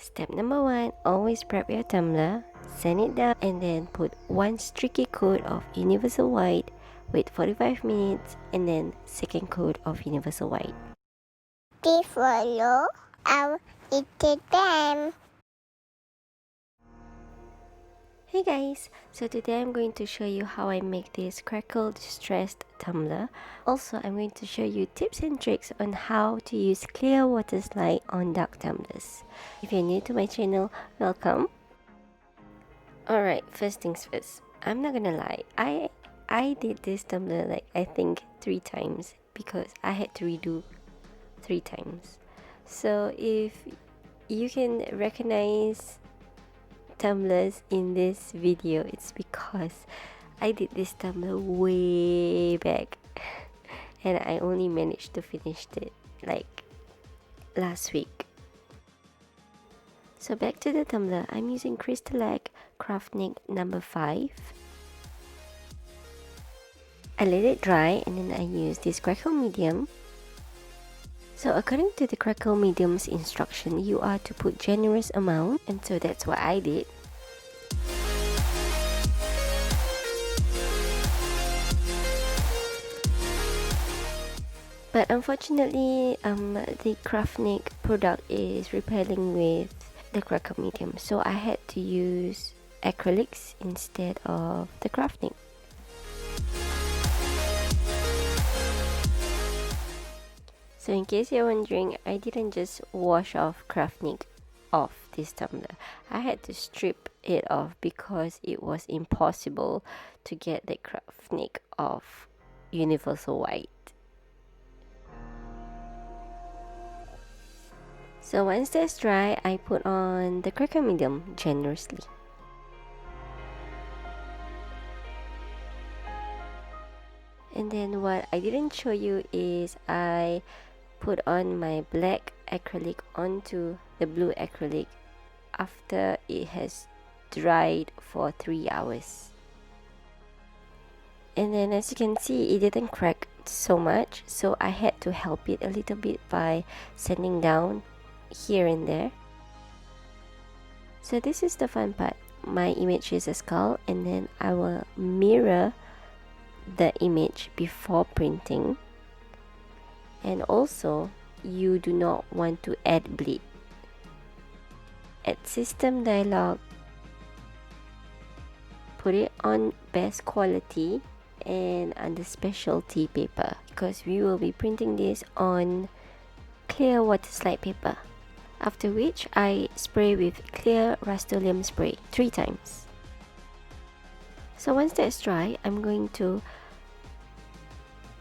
Step number 1, always prep your tumbler, sand it down, and then put one streaky coat of universal white, wait 45 minutes, and then second coat of universal white. Please follow our Instagram. Hey guys, so today I'm going to show you how I make this Crackle distressed tumbler. Also, I'm going to show you tips and tricks on how to use clear Waterslide on dark tumblers. If you're new to my channel, welcome. Alright, first things first. I'm not gonna lie, I did this tumbler like I think 3 times because I had to redo 3 times. So if you can recognize tumblers in this video, it's because I did this tumbler way back and I only managed to finish it like last week. So back to the tumbler, I'm using Crystalac number 5. I let it dry and then I use this Crackle Medium. So according to the Crackle Medium's instruction, you are to put generous amount, and so that's what I did. But unfortunately, the Cricut product is repelling with the Crackle Medium, so I had to use acrylics instead of the Cricut. So in case you're wondering, I didn't just wash off Cricut off this tumbler. I had to strip it off because it was impossible to get the Cricut off universal white. So once that's dry, I put on the Cricut Medium generously. And then what I didn't show you is I put on my black acrylic onto the blue acrylic after it has dried for 3 hours. And then as you can see, it didn't crack so much, so I had to help it a little bit by sanding down here and there. So this is the fun part. My image is a skull, and then I will mirror the image before printing. And also, you do not want to add bleed. Add system dialog, put it on best quality and under specialty paper, because we will be printing this on clear Waterslide paper. After which, I spray with clear Rust-Oleum spray 3 times. So once that's dry, I'm going to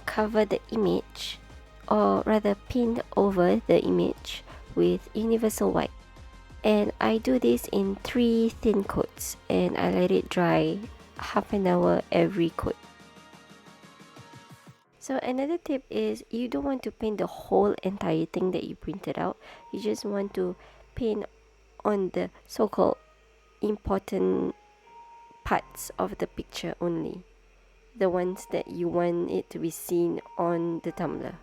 cover the image, or rather pin over the image with universal white. And I do this in 3 thin coats, and I let it dry half an hour every coat. So another tip is, you don't want to paint the whole entire thing that you printed out. You just want to paint on the so-called important parts of the picture only, the ones that you want it to be seen on the tumbler.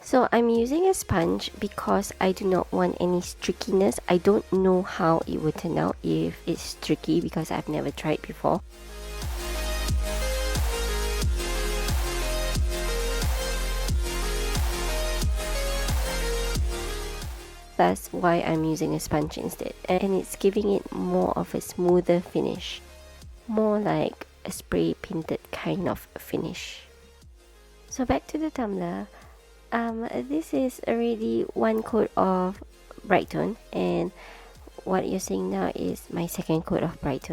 So I'm using a sponge because I do not want any streakiness. I don't know how it would turn out if it's streaky because I've never tried before. That's why I'm using a sponge instead, and it's giving it more of a smoother finish, more like a spray painted kind of finish. So back to the tumbler. This is already 1 coat of Brite, and what you're seeing now is my second coat of Brite.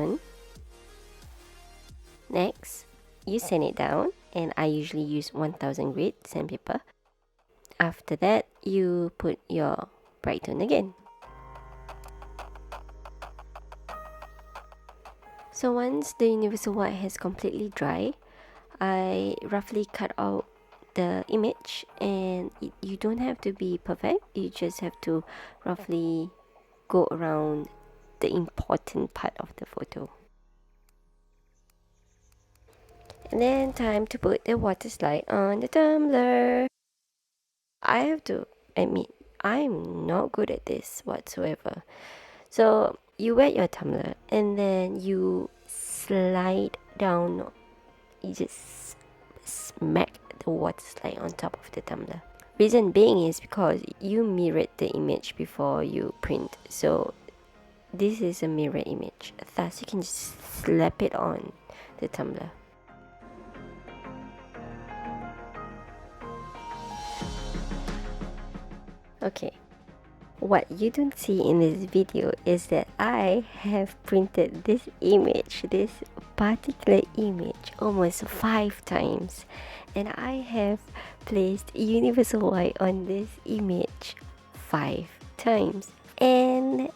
Next, you sand it down, and I usually use 1000 grit sandpaper. After that, you put your Brite again. So once the universal white has completely dry, I roughly cut out the image, and you don't have to be perfect, you just have to roughly go around the important part of the photo. And then time to put the water slide on the tumbler. I have to admit, I'm not good at this whatsoever. So you wet your tumbler and then you slide down, you just smack the water slide on top of the tumbler. Reason being is because you mirrored the image before you print. So this is a mirror image. Thus you can just slap it on the tumbler. Okay, what you don't see in this video is that I have printed this image, this particular image, almost 5 times, and I have placed universal white on this image 5 times, and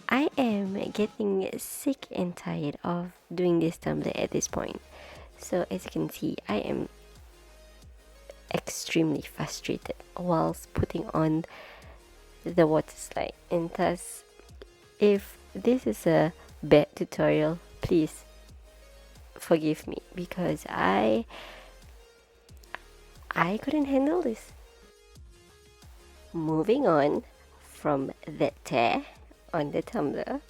I am getting sick and tired of doing this tumbler at this point. So as you can see, I am extremely frustrated whilst putting on the water slide, and thus if this is a bad tutorial, please forgive me, because I couldn't handle this. Moving on from that tear on the tumbler,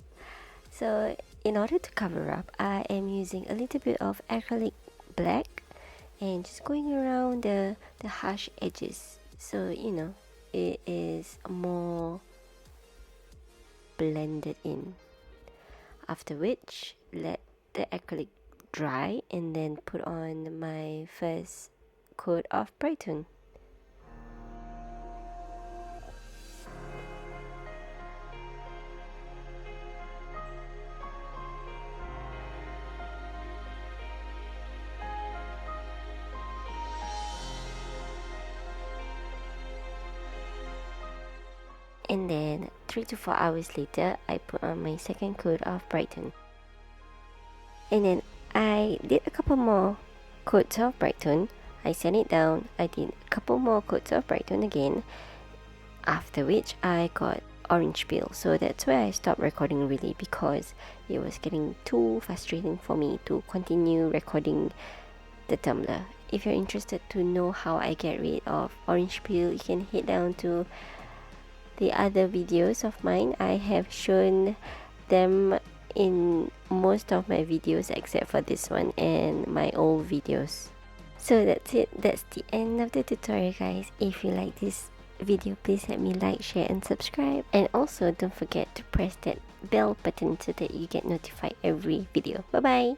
so in order to cover up, I am using a little bit of acrylic black and just going around the harsh edges, so you know it is more blended in. After which, let the acrylic dry and then put on my first coat of Brite. And then 3 to 4 hours later, I put on my second coat of Brite. And then I did a couple more coats of Brite. I sand it down. I did a couple more coats of Brite again. After which I got orange peel. So that's where I stopped recording really, because it was getting too frustrating for me to continue recording the tumbler. If you're interested to know how I get rid of orange peel, you can head down to the other videos of mine. I have shown them in most of my videos except for this one and my old videos. So that's it. That's the end of the tutorial, guys. If you like this video, please let me like, share and subscribe, and also don't forget to press that bell button so that you get notified every video. Bye bye.